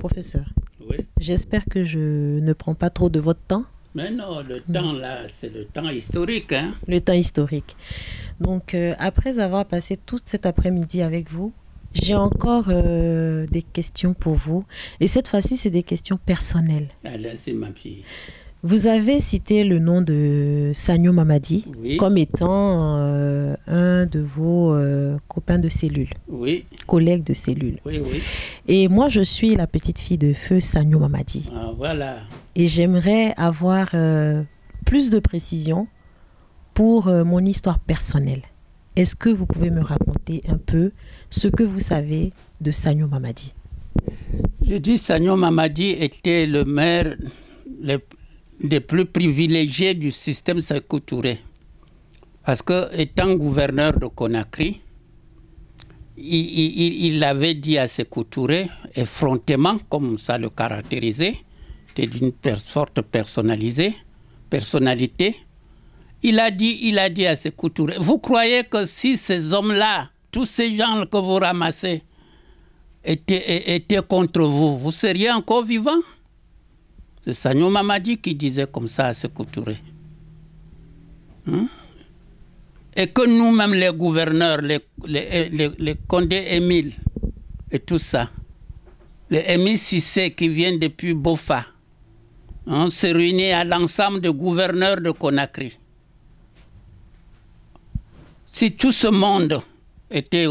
Professeur, Oui. j'espère que je ne prends pas trop de votre temps. Mais non, le temps là, c'est le temps historique. Hein? Le temps historique. Donc, après avoir passé toute cet après-midi avec vous, j'ai encore des questions pour vous. Et cette fois-ci, c'est des questions personnelles. Allez-y, ma fille. Vous avez cité le nom de Sagno Mamadi Oui. comme étant un de vos copains de cellule, Oui. collègues de cellule. Oui, oui. Et moi, je suis la petite fille de feu Sagno Mamadi. Ah, voilà. Et j'aimerais avoir plus de précisions pour mon histoire personnelle. Est-ce que vous pouvez me raconter un peu ce que vous savez de Sagno Mamadi? Je dis Sagno Mamadi était le maire des plus privilégiés du système Sékou Touré. Parce que, étant gouverneur de Conakry, il avait dit à Sékou Touré, effrontément, comme ça le caractérisait, c'était d'une forte personnalité. Il a dit à Sékou Touré, vous croyez que si ces hommes-là, tous ces gens que vous ramassez, étaient contre vous, vous seriez encore vivant? C'est Sagno Mamadi qui disait comme ça à Sékou Touré. Et que nous-mêmes, les gouverneurs, les Condé Émile et tout ça, les Émile Cissé qui viennent depuis Bofa, se réunit à l'ensemble des gouverneurs de Conakry. Si tout ce monde était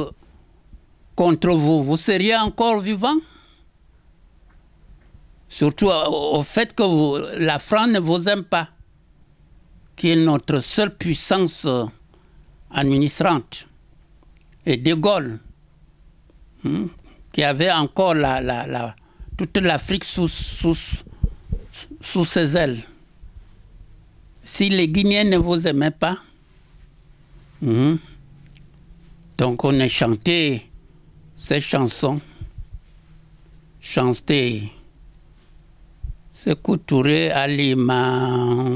contre vous, vous seriez encore vivant? Surtout au fait que la France ne vous aime pas, qui est notre seule puissance administrante. Et De Gaulle, qui avait encore toute l'Afrique sous ses ailes. Si les Guinéens ne vous aimaient pas, donc on a chanté ces chansons, chanté Sékou Touré Alima,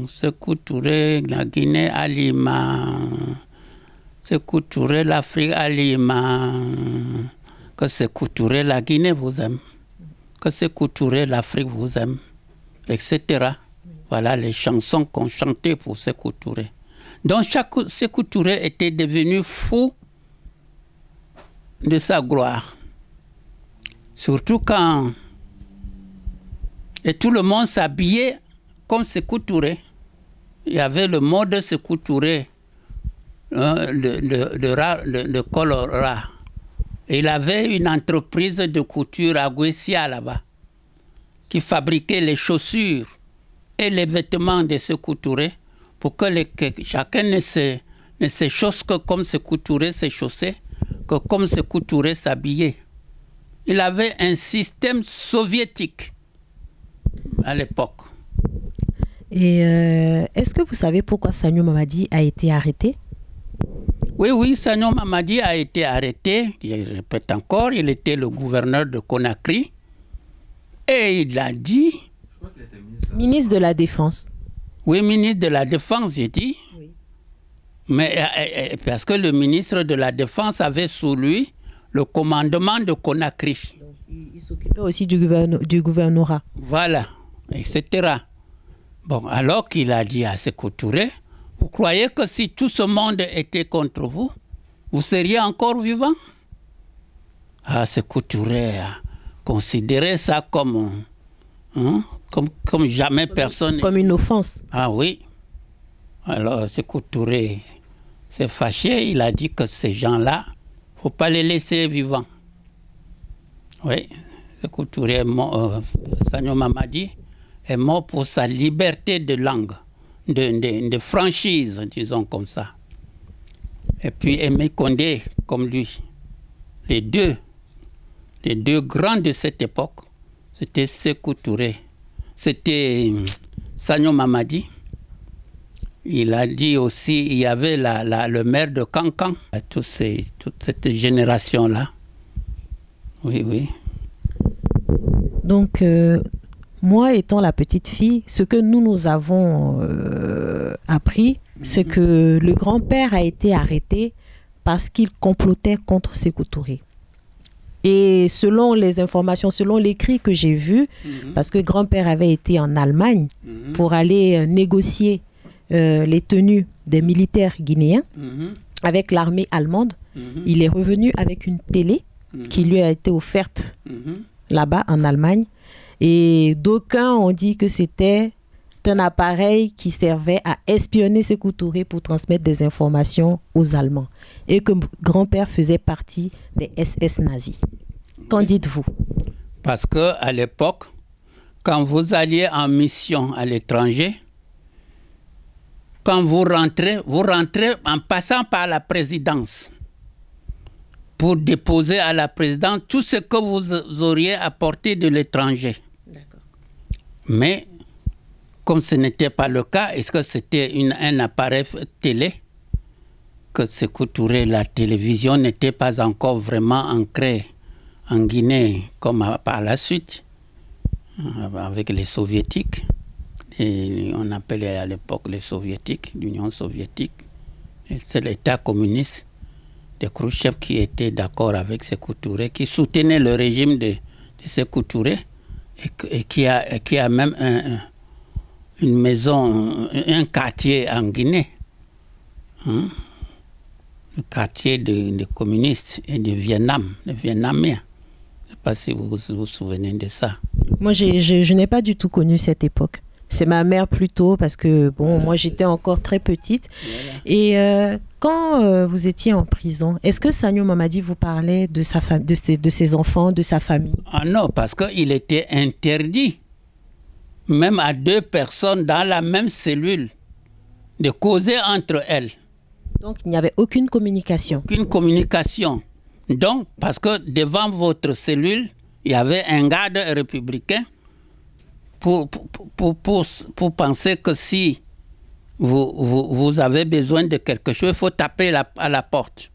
Sékou Touré la Guinée Alima, Sékou Touré l'Afrique Alima, que Sékou Touré la Guinée vous aime, que Sékou Touré l'Afrique vous aime, etc. Voilà les chansons qu'on chantait pour Sékou Touré. Donc Sékou Touré était devenu fou de sa gloire. Surtout quand... Et tout le monde s'habillait comme Sékou Touré. Il y avait le mode Sékou Touré, le col ras. Et il avait une entreprise de couture à Guessia là-bas, qui fabriquait les chaussures et les vêtements de Sékou Touré pour que chacun ne se chausse que comme Sékou Touré se chaussait, que comme Sékou Touré s'habillait. Il avait un système soviétique à l'époque. Et est-ce que vous savez pourquoi Sagno Mamadi a été arrêté? Oui, Sagno Mamadi a été arrêté. Je répète encore, il était le gouverneur de Conakry. Et il a dit... Je crois qu'il était ministre de la Défense. Oui, ministre de la Défense, j'ai dit. Oui. Mais parce que le ministre de la Défense avait sous lui le commandement de Conakry. Donc, il s'occupait aussi du gouvernorat. Voilà, etc. Bon, alors qu'il a dit à Sékou Touré, vous croyez que si tout ce monde était contre vous, vous seriez encore vivant? Ah, Sékou Touré a considéré ça comme jamais personne. Comme une offense. Ah oui. Alors Sékou Touré s'est fâché, il a dit que ces gens-là, il ne faut pas les laisser vivants. Oui, Sékou Touré est mort, Sagno Mamadi est mort pour sa liberté de langue, de franchise, disons comme ça. Et puis Aimé Condé, comme lui. Les deux grands de cette époque, c'était Sékou Touré. C'était Sagno Mamadi. Il a dit aussi, il y avait le maire de Cancan, toute cette génération-là. Oui, oui. Donc, moi étant la petite fille, ce que nous avons appris, c'est que le grand-père a été arrêté parce qu'il complotait contre Sékou Touré. Et selon les informations, selon l'écrit que j'ai vu, parce que grand-père avait été en Allemagne pour aller négocier les tenues des militaires guinéens avec l'armée allemande, il est revenu avec une télé qui lui a été offerte là-bas en Allemagne. Et d'aucuns ont dit que c'était un appareil qui servait à espionner Sékou Touré pour transmettre des informations aux Allemands. Et que grand-père faisait partie des SS nazis. Qu'en dites-vous? Parce qu'à l'époque, quand vous alliez en mission à l'étranger, quand vous rentrez en passant par la présidence pour déposer à la présidence tout ce que vous auriez apporté de l'étranger. Mais comme ce n'était pas le cas, est-ce que c'était un appareil télé, que Sékou Touré, la télévision n'était pas encore vraiment ancrée en Guinée comme par la suite, avec les soviétiques, et on appelait à l'époque les soviétiques, l'Union soviétique, et c'est l'État communiste de Khrouchtchev qui était d'accord avec Sékou Touré, qui soutenait le régime de Sékou Touré, et qui a même une maison, un quartier en Guinée, le quartier des communistes et des Vietnamiens. Je ne sais pas si vous vous souvenez de ça. Moi, je n'ai pas du tout connu cette époque. C'est ma mère plutôt, parce que bon, moi j'étais encore très petite. Et quand vous étiez en prison, est-ce que Sagnou Mamadi vous parlait de ses enfants, de sa famille? Ah non, parce qu'il était interdit, même à deux personnes dans la même cellule, de causer entre elles. Donc il n'y avait aucune communication? Aucune communication. Donc, parce que devant votre cellule, il y avait un garde républicain pour penser que si vous avez besoin de quelque chose, il faut taper à la porte.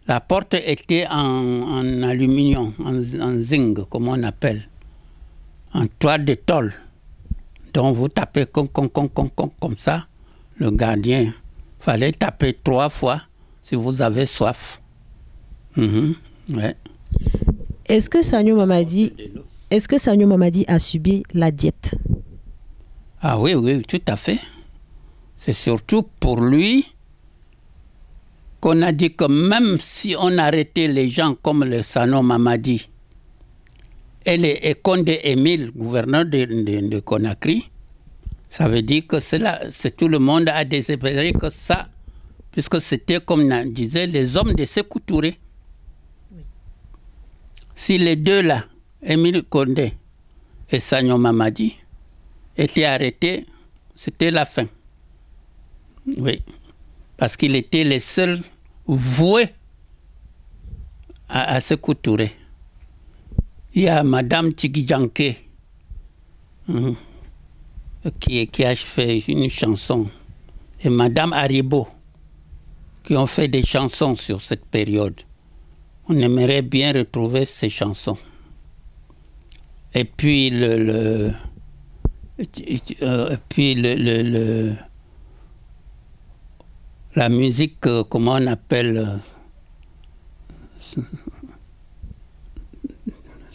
La porte était en aluminium, en zinc, comme on appelle, en toile de tôle. Donc vous tapez comme ça, le gardien. Il fallait taper 3 fois si vous avez soif. Ouais. Est-ce que Sagnou Mamadi a subi la diète? Ah oui, oui, tout à fait. C'est surtout pour lui qu'on a dit que même si on arrêtait les gens comme le Sagnou Mamadi et Condé Émile, gouverneur de Conakry, ça veut dire que tout le monde a désespéré que ça, puisque c'était comme on disait les hommes de Sékou Touré. Oui. Si les deux là, Émile Condé et Sagnou Mamadi, étaient arrêtés, c'était la fin. Oui. Parce qu'il était les seuls voués à Sékou Touré. Il y a Madame Tigidjanké qui a fait une chanson, et Madame Haribo qui ont fait des chansons sur cette période. On aimerait bien retrouver ces chansons. Et puis la musique, comment on appelle,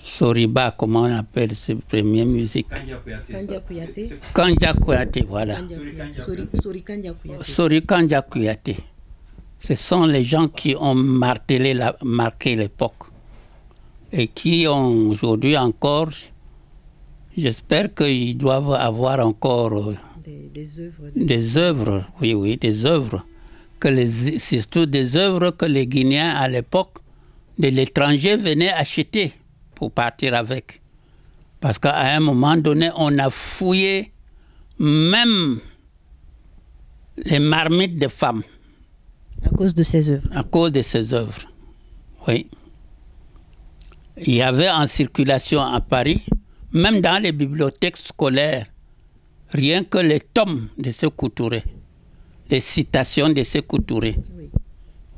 Soriba, comment on appelle cette première musique? Kandja Kouyaté, voilà. Sori Kandja Kouyaté. Ce sont les gens qui ont marqué l'époque et qui ont aujourd'hui encore, j'espère qu'ils doivent avoir encore des œuvres, oui, des œuvres, surtout des œuvres que les Guinéens à l'époque de l'étranger venaient acheter pour partir avec. Parce qu'à un moment donné, on a fouillé même les marmites de femmes. À cause de ces œuvres. À cause de ces œuvres, oui. Il y avait en circulation à Paris, même dans les bibliothèques scolaires, rien que les tomes de Sékou Touré, les citations de Sékou Touré. Oui.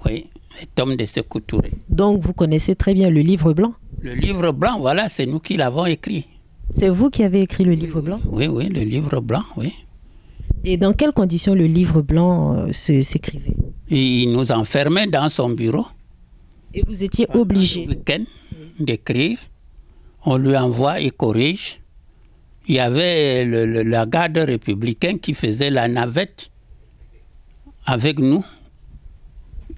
Oui, les tomes de Sékou Touré. Donc vous connaissez très bien le livre blanc? Le livre blanc, voilà, c'est nous qui l'avons écrit. C'est vous qui avez écrit le livre blanc? Oui, oui, le livre blanc, oui. Et dans quelles conditions le livre blanc s'écrivait? Il nous enfermait dans son bureau. Et vous étiez obligé? Le week-end. d'écrire. On lui envoie, il corrige. Il y avait la garde républicaine qui faisait la navette avec nous.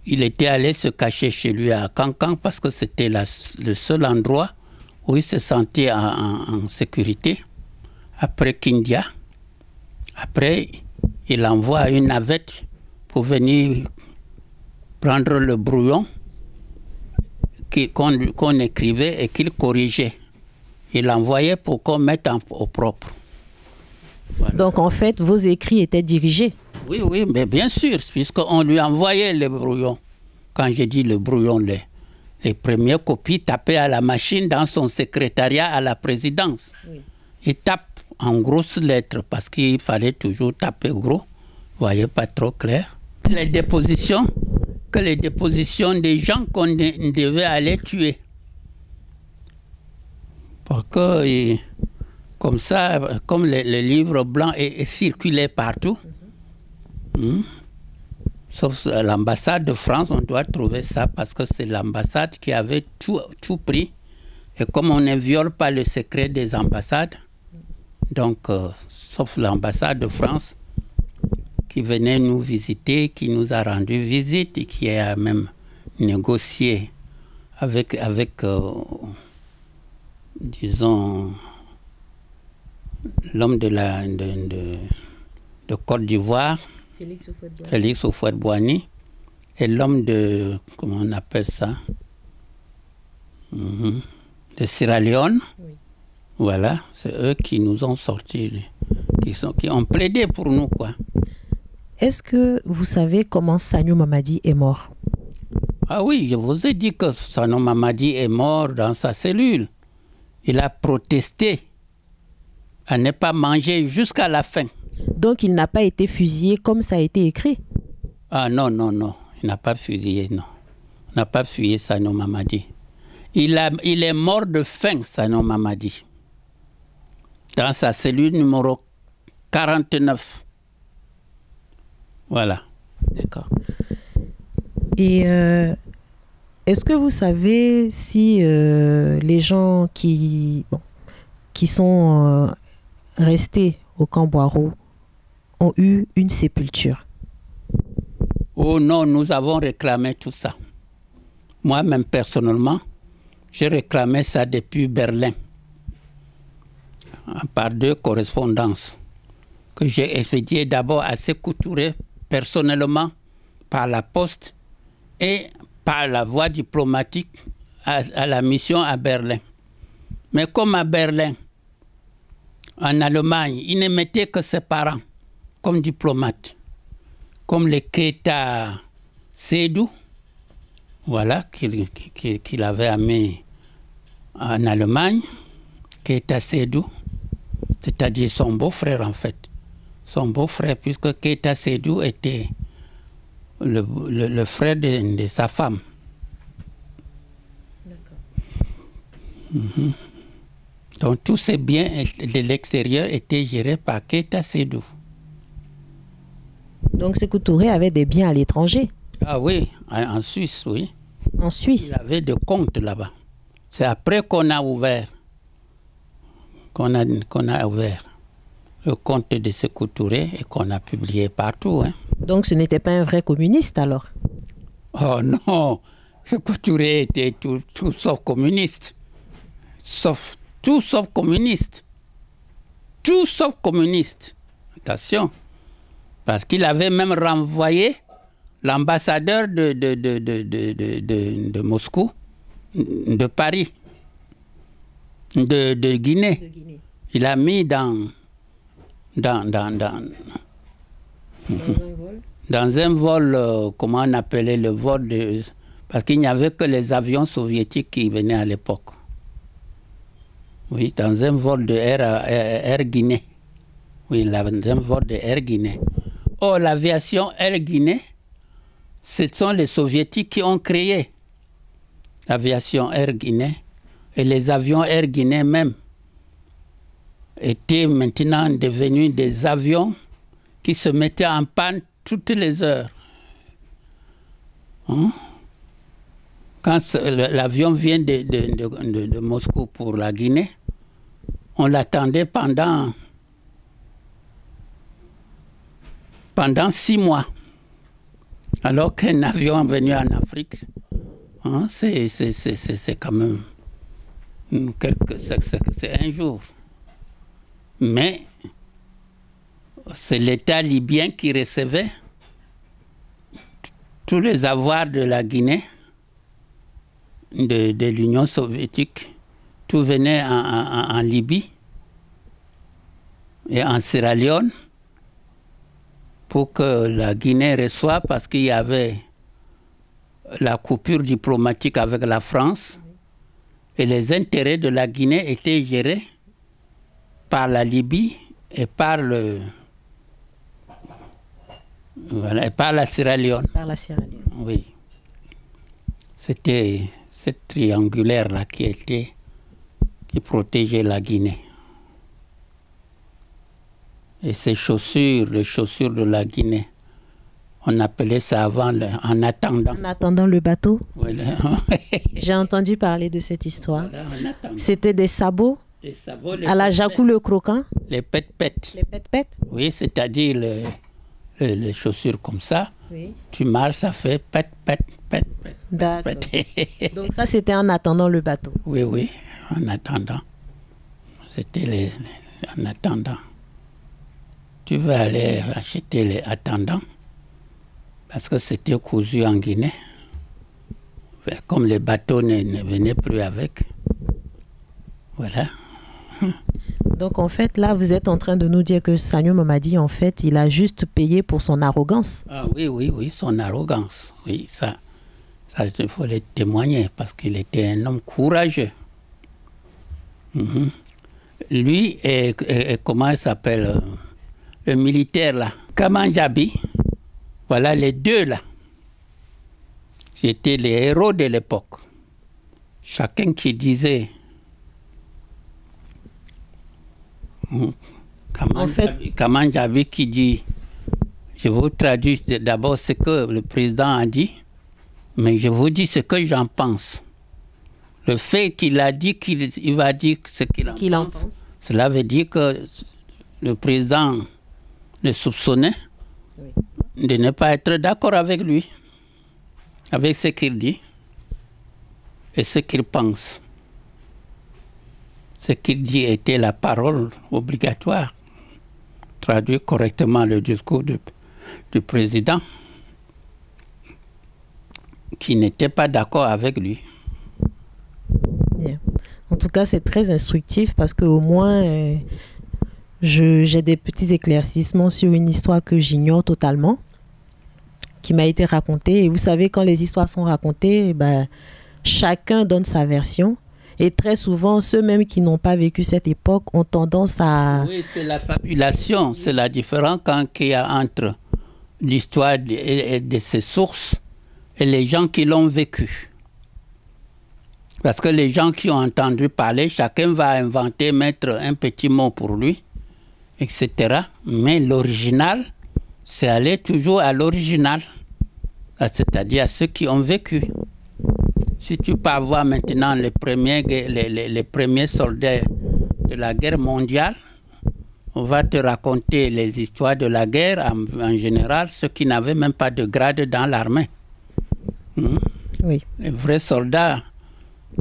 Il était allé se cacher chez lui à Cancan parce que c'était le seul endroit où il se sentait en sécurité. Après Kindia, après, il envoie une navette pour venir prendre le brouillon qu'on écrivait et qu'il corrigeait. Il l'envoyait pour qu'on mette au propre. Voilà. Donc en fait, vos écrits étaient dirigés? Oui, oui, mais bien sûr, puisqu'on lui envoyait les brouillons. Quand je dis le brouillon, les premières copies tapées à la machine dans son secrétariat à la présidence. Oui. Il tape en grosses lettres parce qu'il fallait toujours taper gros. Vous voyez pas trop clair. Les dépositions des gens qu'on devait aller tuer. Parce que, comme ça, comme le livre blanc est circulé partout, sauf à l'ambassade de France, on doit trouver ça parce que c'est l'ambassade qui avait tout pris. Et comme on ne viole pas le secret des ambassades, donc, sauf l'ambassade de France, qui venait nous visiter, qui nous a rendu visite et qui a même négocié avec disons, l'homme de Côte d'Ivoire, Félix Houphouët-Boigny, et l'homme de, comment on appelle ça, de Sierra Leone. Oui. Voilà, c'est eux qui nous ont sortis, qui ont plaidé pour nous, quoi. Est-ce que vous savez comment Sagnou Mamadi est mort? Ah oui, je vous ai dit que Sagnou Mamadi est mort dans sa cellule. Il a protesté à ne pas manger jusqu'à la fin. Donc il n'a pas été fusillé comme ça a été écrit? Ah non, non, non. Il n'a pas fusillé, non. Il n'a pas fusillé Sagnou Mamadi. Il est mort de faim, Sagnou Mamadi. Dans sa cellule numéro 49. Voilà. D'accord. Et est-ce que vous savez si les gens qui sont restés au camp Boiro ont eu une sépulture? Oh non, nous avons réclamé tout ça. Moi-même, personnellement, j'ai réclamé ça depuis Berlin, par 2 correspondances que j'ai expédiées d'abord à Sékou Touré personnellement, par la poste et par la voie diplomatique à la mission à Berlin. Mais comme à Berlin, en Allemagne, il ne mettait que ses parents comme diplomates, comme les Keita Sédou, voilà, qu'il avait amené en Allemagne, Keita Sédou, c'est-à-dire son beau-frère en fait. Son beau-frère, puisque Keita Sédou était le frère de sa femme. D'accord. Donc tous ces biens de l'extérieur étaient gérés par Keita Sédou. Donc Sékou Touré avait des biens à l'étranger? Ah oui, en Suisse, oui. En Suisse? Il avait des comptes là-bas. C'est après qu'on a ouvert le compte de Sékou Touré et qu'on a publié partout. Hein. Donc ce n'était pas un vrai communiste alors? Oh non, Sékou Touré était tout sauf communiste. Tout sauf communiste. Tout sauf communiste. Attention. Parce qu'il avait même renvoyé l'ambassadeur de Moscou, de Paris, de Guinée. Il a mis dans un vol, comment on appelait le vol parce qu'il n'y avait que les avions soviétiques qui venaient à l'époque. Oui, dans un vol de Air Guinée. Oui, dans un vol de Air Guinée. Oh, l'aviation Air Guinée, ce sont les soviétiques qui ont créé l'aviation Air Guinée. Et les avions Air Guinée même étaient maintenant devenus des avions qui se mettaient en panne toutes les heures. Hein? Quand l'avion vient de Moscou pour la Guinée, on l'attendait pendant 6 mois. Alors qu'un avion venu en Afrique, hein, c'est quand même c'est un jour. Mais c'est l'État libyen qui recevait tous les avoirs de la Guinée, de l'Union soviétique. Tout venait en Libye et en Sierra Leone pour que la Guinée reçoive, parce qu'il y avait la coupure diplomatique avec la France et les intérêts de la Guinée étaient gérés par la Libye et par par la Sierra Leone. Par la Sierra Leone. Oui. C'était cette triangulaire-là qui protégeait la Guinée. Et ces chaussures, les chaussures de la Guinée, on appelait ça avant en attendant. En attendant le bateau. Voilà. J'ai entendu parler de cette histoire. Voilà, en attendant. C'était des sabots, Les sabots, à la Jacou le croquant. les pète-pète. Les pète-pète. Oui, c'est-à-dire les chaussures comme ça. Oui. Tu marches, ça fait pète. D'accord. Donc ça, c'était en attendant le bateau. Oui, en attendant. C'était en attendant. Tu veux aller acheter les attendants, parce que c'était cousu en Guinée. Comme les bateaux ne venaient plus avec. Voilà. Donc en fait, là, vous êtes en train de nous dire que Sagneux Mamadi, en fait, il a juste payé pour son arrogance. Ah oui, son arrogance. Oui, ça il faut le témoigner, parce qu'il était un homme courageux. Lui et comment il s'appelle, le militaire là, Kamanjabi, voilà les deux là. C'était les héros de l'époque. Chacun qui disait... Kamanjabi qui dit, je vous traduis d'abord ce que le président a dit, mais je vous dis ce que j'en pense. Le fait qu'il a dit qu'il va dire ce qu'il en pense, cela veut dire que le président le soupçonnait de ne pas être d'accord avec lui, avec ce qu'il dit et ce qu'il pense. Ce qu'il dit était la parole obligatoire. Traduire correctement le discours du président, qui n'était pas d'accord avec lui. Bien. En tout cas, c'est très instructif, parce qu'au moins, j'ai des petits éclaircissements sur une histoire que j'ignore totalement, qui m'a été racontée. Et vous savez, quand les histoires sont racontées, chacun donne sa version. Et très souvent, ceux même qui n'ont pas vécu cette époque ont tendance à... Oui, c'est la fabulation, c'est la différence qu'il y a entre l'histoire de ses sources et les gens qui l'ont vécu. Parce que les gens qui ont entendu parler, chacun va inventer, mettre un petit mot pour lui, etc. Mais l'original, c'est aller toujours à l'original, c'est-à-dire à ceux qui ont vécu. Si tu peux voir maintenant les premiers soldats de la guerre mondiale, on va te raconter les histoires de la guerre en général, ceux qui n'avaient même pas de grade dans l'armée. Oui. Les vrais soldats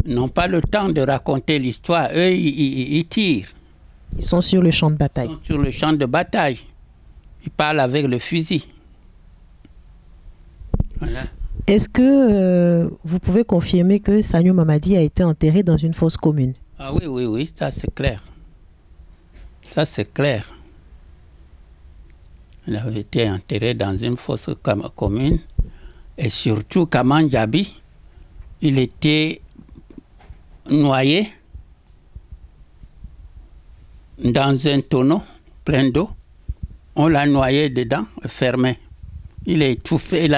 n'ont pas le temps de raconter l'histoire. Eux, ils tirent. Ils sont sur le champ de bataille. Ils sont sur le champ de bataille. Ils parlent avec le fusil. Voilà. Est-ce que vous pouvez confirmer que Sagneux Mamadi a été enterré dans une fosse commune? Ah oui, ça c'est clair. Ça c'est clair. Il avait été enterré dans une fosse commune. Et surtout, Kamanjabi, il était noyé dans un tonneau plein d'eau. On l'a noyé dedans, fermé. Il a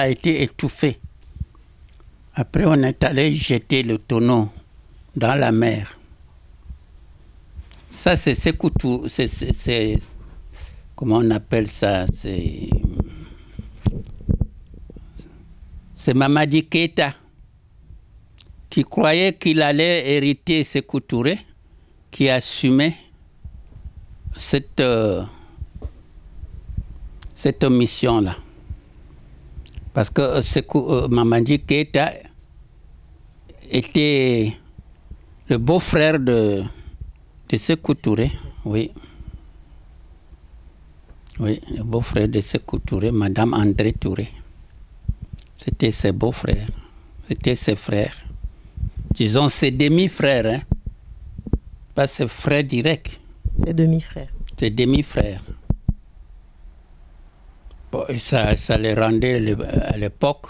été étouffé. Après, on est allé jeter le tonneau dans la mer. Ça, c'est comment on appelle ça? C'est Mamadi Keïta qui croyait qu'il allait hériter Sékou Touré, qui assumait cette mission-là. Parce que Mamadi Keïta était le beau-frère de Sékou Touré, oui. Oui, le beau-frère de Sékou Touré, Madame André Touré. C'était ses beaux-frères, c'était ses frères. Disons ses demi-frères, hein. Pas ses frères directs. Ses demi-frères. Ses demi-frères. Bon, et ça les rendait à l'époque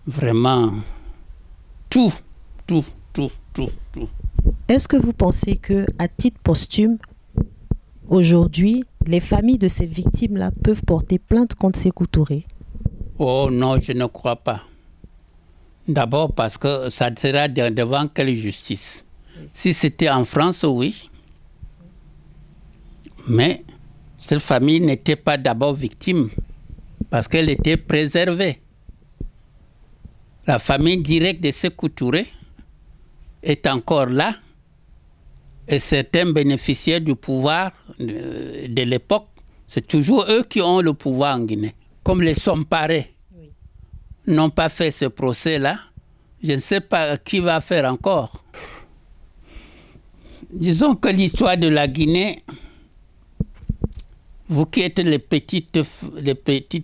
vraiment tout. Est-ce que vous pensez que, à titre posthume, aujourd'hui, les familles de ces victimes-là peuvent porter plainte contre Sékou Touré? Oh non, je ne crois pas. D'abord parce que ça sera devant quelle justice? Si c'était en France, oui. Mais cette famille n'était pas d'abord victime parce qu'elle était préservée. La famille directe de Sékou Touré est encore là et certains bénéficiaires du pouvoir de l'époque, c'est toujours eux qui ont le pouvoir en Guinée. Comme les Somparés n'ont pas fait ce procès-là, je ne sais pas qui va faire encore. Disons que l'histoire de la Guinée, vous qui êtes les petites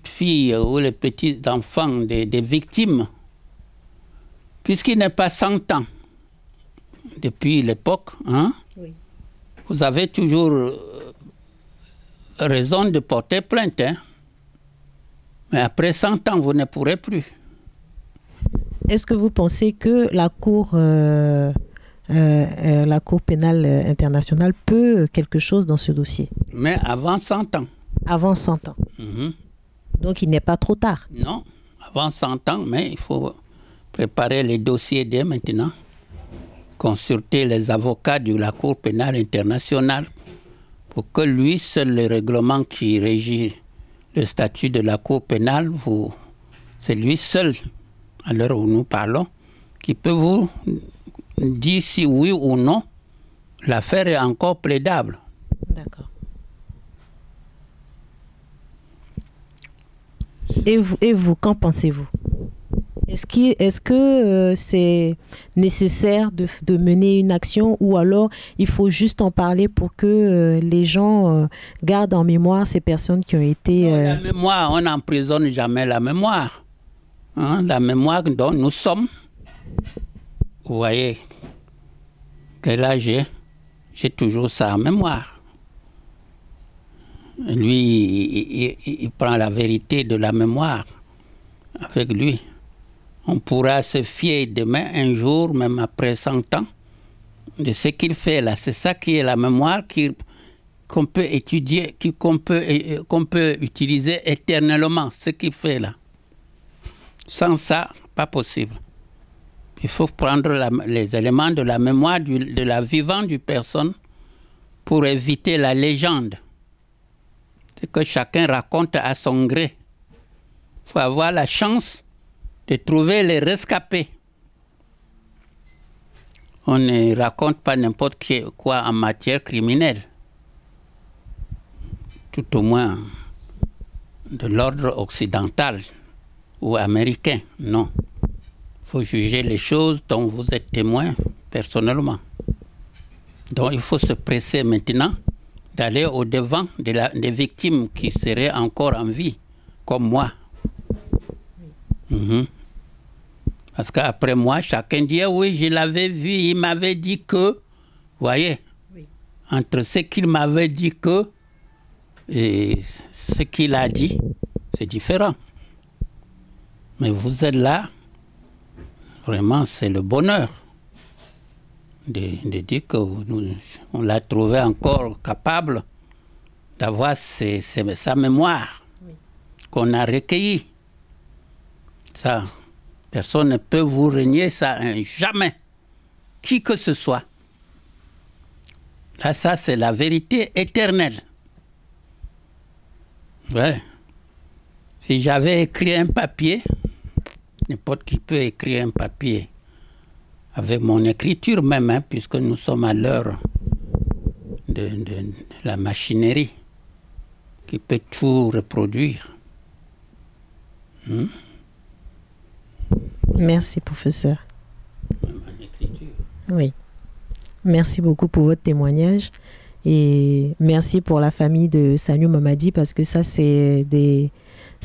filles ou les petits enfants des victimes, puisqu'il n'est pas 100 ans depuis l'époque, hein, oui. Vous avez toujours raison de porter plainte. Hein. Mais après 100 ans, vous ne pourrez plus. Est-ce que vous pensez que la Cour pénale internationale peut quelque chose dans ce dossier? Mais avant 100 ans. Avant 100 ans. Donc il n'est pas trop tard. Non, avant 100 ans, mais il faut préparer les dossiers dès maintenant, consulter les avocats de la Cour pénale internationale pour que lui seul, le règlement qui régit le statut de la Cour pénale, c'est lui seul, à l'heure où nous parlons, qui peut vous dire si oui ou non l'affaire est encore plaidable. D'accord. Et vous, qu'en pensez-vous? Est-ce que c'est nécessaire de mener une action ou alors il faut juste en parler pour que les gens gardent en mémoire ces personnes qui ont été... La mémoire, on n'emprisonne jamais la mémoire. Hein, la mémoire dont nous sommes. Vous voyez, quel âge j'ai toujours ça en mémoire. Lui, il prend la vérité de la mémoire avec lui. On pourra se fier demain, un jour, même après 100 ans, de ce qu'il fait là. C'est ça qui est la mémoire qu'on peut étudier, qu'on peut utiliser éternellement, ce qu'il fait là. Sans ça, pas possible. Il faut prendre les éléments de la mémoire de la vivante du personne pour éviter la légende. C'est que chacun raconte à son gré. Il faut avoir la chance de trouver les rescapés. On ne raconte pas n'importe quoi en matière criminelle. Tout au moins de l'ordre occidental ou américain, non. Il faut juger les choses dont vous êtes témoin personnellement. Donc il faut se presser maintenant d'aller au-devant des victimes qui seraient encore en vie, comme moi. Parce qu'après moi, chacun dit oui, je l'avais vu, il m'avait dit que, vous voyez, oui. Entre ce qu'il m'avait dit que et ce qu'il a dit, c'est différent. Mais vous êtes là, vraiment, c'est le bonheur de dire qu'on l'a trouvé encore capable d'avoir sa mémoire oui. Qu'on a recueillie. Ça, personne ne peut vous renier ça, hein, jamais, qui que ce soit. Là, ça, c'est la vérité éternelle. Ouais. Si j'avais écrit un papier, n'importe qui peut écrire un papier avec mon écriture même, hein, puisque nous sommes à l'heure de la machinerie qui peut tout reproduire. Merci, professeur. Même en écriture. Oui. Merci beaucoup pour votre témoignage et merci pour la famille de Sanyo Mamadi parce que ça, c'est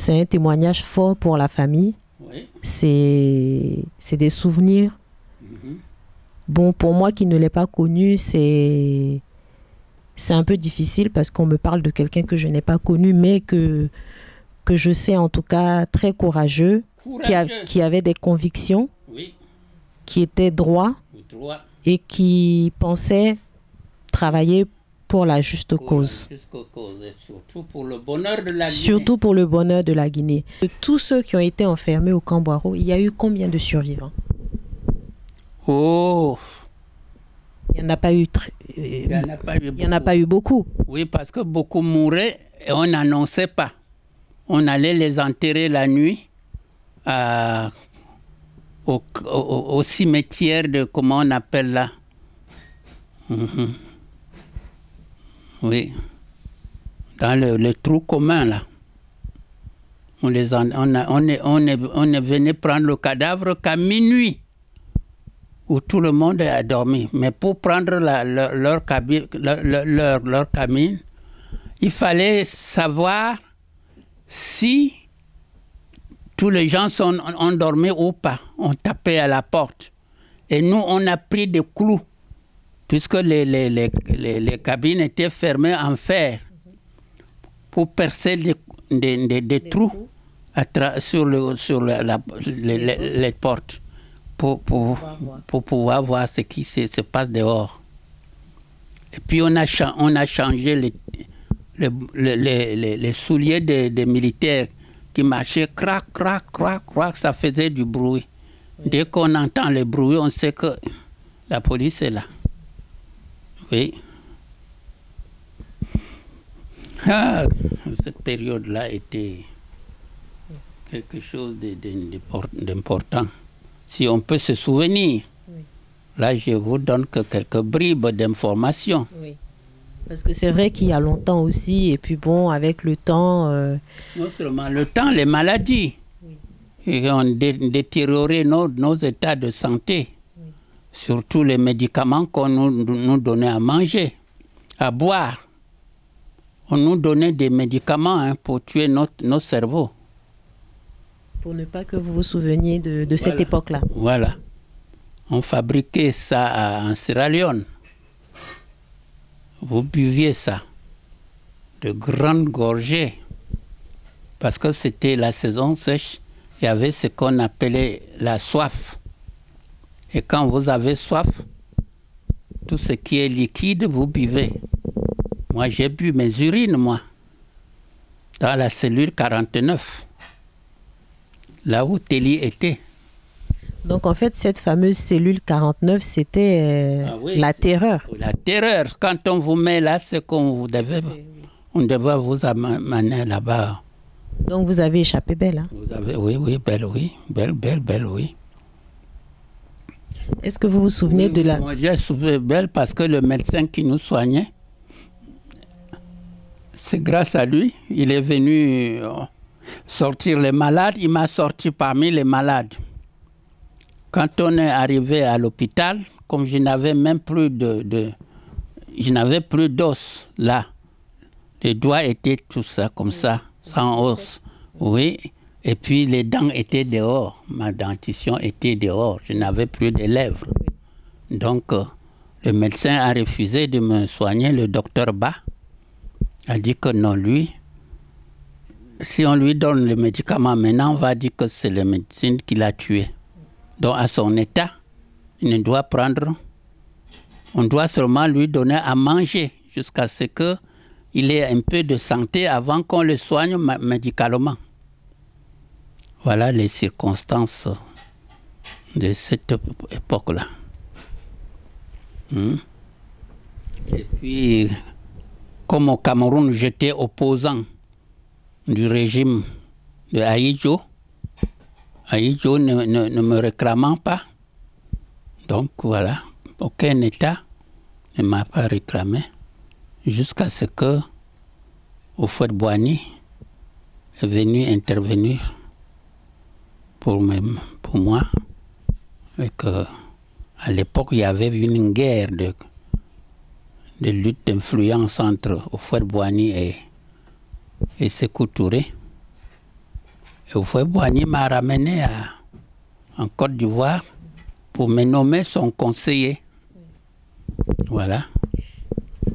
un témoignage fort pour la famille. Oui. C'est des souvenirs. Bon, pour moi qui ne l'ai pas connu, c'est un peu difficile parce qu'on me parle de quelqu'un que je n'ai pas connu, mais que je sais en tout cas très courageux, qui avait des convictions, Oui. qui était droit et qui pensait travailler pour la juste cause. Et surtout pour le bonheur de la Guinée. Surtout pour le bonheur de la Guinée. De tous ceux qui ont été enfermés au camp Boiro, il y a eu combien de survivants? Oh, Il n'y en a pas eu pas eu beaucoup. Oui, parce que beaucoup mouraient et on n'annonçait pas. On allait les enterrer la nuit au cimetière de, comment on appelle là? Oui. Dans le trou commun là. On ne venait prendre le cadavre qu'à minuit, où tout le monde a dormi. Mais pour prendre leur cabine, il fallait savoir si tous les gens ont dormi ou pas. On tapait à la porte. Et nous, on a pris des clous, puisque les cabines étaient fermées en fer, pour percer des trous sur les portes, pour pouvoir voir ce qui se passe dehors. Et puis on a changé les souliers des militaires qui marchaient, crac, crac, crac, crac, ça faisait du bruit. Oui. Dès qu'on entend le bruit, on sait que la police est là. Oui. Cette période-là était quelque chose d'important. Si on peut se souvenir, oui. Là je vous donne que quelques bribes d'informations. Oui. Parce que c'est vrai qu'il y a longtemps aussi, et puis bon, avec le temps... Non seulement le temps, les maladies. Oui. Et ont détérioré nos états de santé. Oui. Surtout les médicaments qu'on nous donnait à manger, à boire. On nous donnait des médicaments pour tuer nos cerveaux. Pour ne pas que vous vous souveniez de cette époque-là. Voilà. On fabriquait ça en Sierra Leone. Vous buviez ça, de grandes gorgées, parce que c'était la saison sèche, il y avait ce qu'on appelait la soif. Et quand vous avez soif, tout ce qui est liquide, vous buvez. Moi, j'ai bu mes urines, moi, dans la cellule 49, là où Téli était. Donc, en fait, cette fameuse cellule 49, c'était la terreur. La terreur. Quand on vous met là, c'est qu'on vous devait... On devait vous amener là-bas. Donc, vous avez échappé belle, hein? Vous avez, oui, belle, oui. Belle, oui. Est-ce que vous vous souvenez de la... Moi, j'ai souvenir belle parce que le médecin qui nous soignait, c'est grâce à lui, il est venu sortir les malades. Il m'a sorti parmi les malades. Quand on est arrivé à l'hôpital, comme je n'avais même plus je n'avais plus d'os là. Les doigts étaient tout ça, comme ça, sans os. Oui. Et puis les dents étaient dehors. Ma dentition était dehors. Je n'avais plus de lèvres. Donc, le médecin a refusé de me soigner. Le docteur Ba a dit que non, lui, si on lui donne le médicament maintenant, on va dire que c'est la médecine qui l'a tué. Donc, à son état, il ne doit prendre... On doit seulement lui donner à manger jusqu'à ce qu'il ait un peu de santé avant qu'on le soigne médicalement. Voilà les circonstances de cette époque-là. Et puis, comme au Cameroun, j'étais opposant du régime de Ahidjo, Ahidjo ne me réclamant pas, Donc voilà, aucun État ne m'a pas réclamé jusqu'à ce que Houphouët-Boigny est venu intervenir pour moi. Et que, à l'époque, il y avait une guerre de lutte d'influence entre Houphouët-Boigny et Sékou Touré. Et Houphouët-Boigny m'a ramené en Côte d'Ivoire pour me nommer son conseiller. Voilà.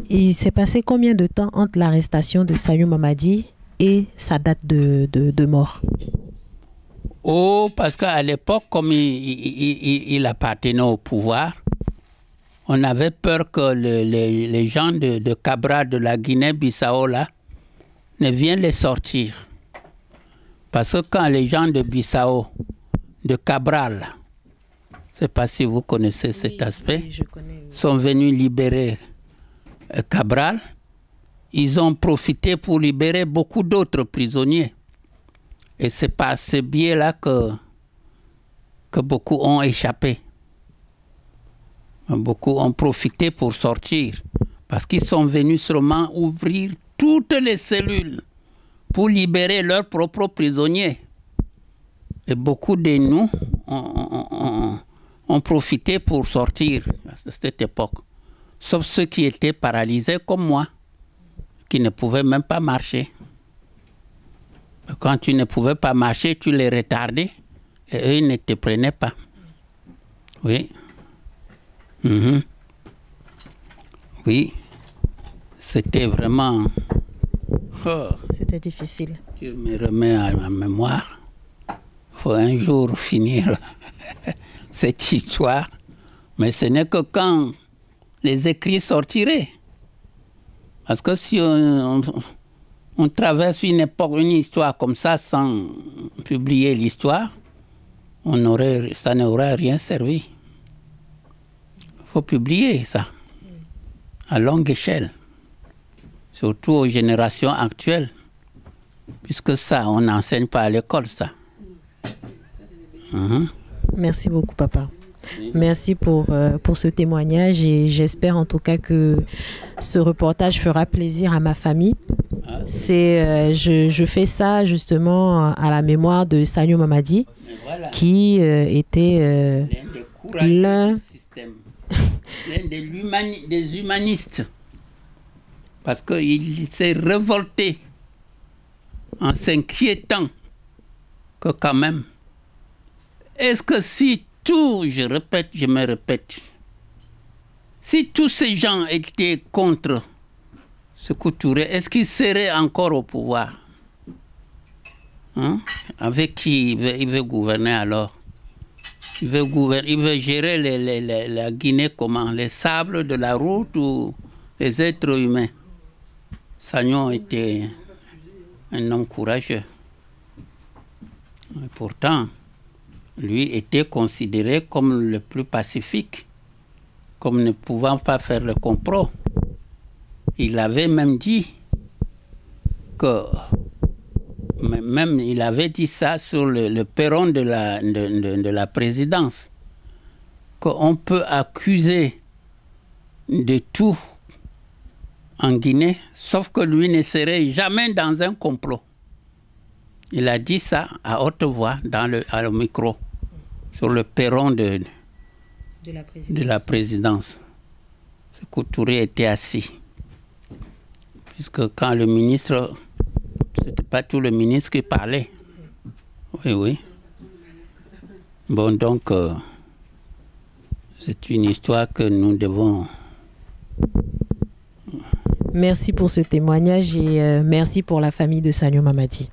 Il s'est passé combien de temps entre l'arrestation de Sagnou Mamadi et sa date de mort? Oh, parce qu'à l'époque, comme il appartenait au pouvoir, on avait peur que les gens de Cabral, de la Guinée-Bissau, là, ne viennent les sortir. Parce que quand les gens de Bissau, de Cabral, je ne sais pas si vous connaissez cet aspect, je connais, sont venus libérer Cabral, ils ont profité pour libérer beaucoup d'autres prisonniers. Et c'est par ce biais-là que beaucoup ont échappé. Beaucoup ont profité pour sortir. Parce qu'ils sont venus seulement ouvrir toutes les cellules pour libérer leurs propres prisonniers. Et beaucoup de nous ont profité pour sortir à cette époque. Sauf ceux qui étaient paralysés comme moi, qui ne pouvaient même pas marcher. Quand tu ne pouvais pas marcher, tu les retardais et eux, ils ne te prenaient pas. Oui. Oui. C'était vraiment... Oh. C'était difficile. Tu me remets à ma mémoire. Il faut un jour finir cette histoire. Mais ce n'est que quand les écrits sortiraient. Parce que si on traverse une époque, une histoire comme ça sans publier l'histoire, ça n'aurait rien servi. Il faut publier ça à longue échelle, surtout aux générations actuelles, puisque ça, on n'enseigne pas à l'école, ça. Merci beaucoup, papa. Merci pour ce témoignage et j'espère en tout cas que ce reportage fera plaisir à ma famille. Je fais ça justement à la mémoire de Sagnou Mamadi, qui était l'un des humanistes, parce qu'il s'est révolté en s'inquiétant que quand même, est-ce que si tout, je me répète, si tous ces gens étaient contre Sékou Touré, est-ce qu'il serait encore au pouvoir? Avec qui il veut gouverner alors? Il veut gérer la Guinée comment? Les sables de la route ou les êtres humains? Sagnou était un homme courageux. Et pourtant, lui était considéré comme le plus pacifique, comme ne pouvant pas faire le complot. Il avait même dit que, même il avait dit ça sur le perron de la présidence, qu'on peut accuser de tout en Guinée, sauf que lui ne serait jamais dans un complot. Il a dit ça à haute voix à le micro, sur le perron de la présidence. Sékou Touré était assis. Puisque quand le ministre, c'était pas tout le ministre qui parlait. Oui. Bon, donc, c'est une histoire que nous devons... Merci pour ce témoignage et merci pour la famille de Sagnou Mamadi.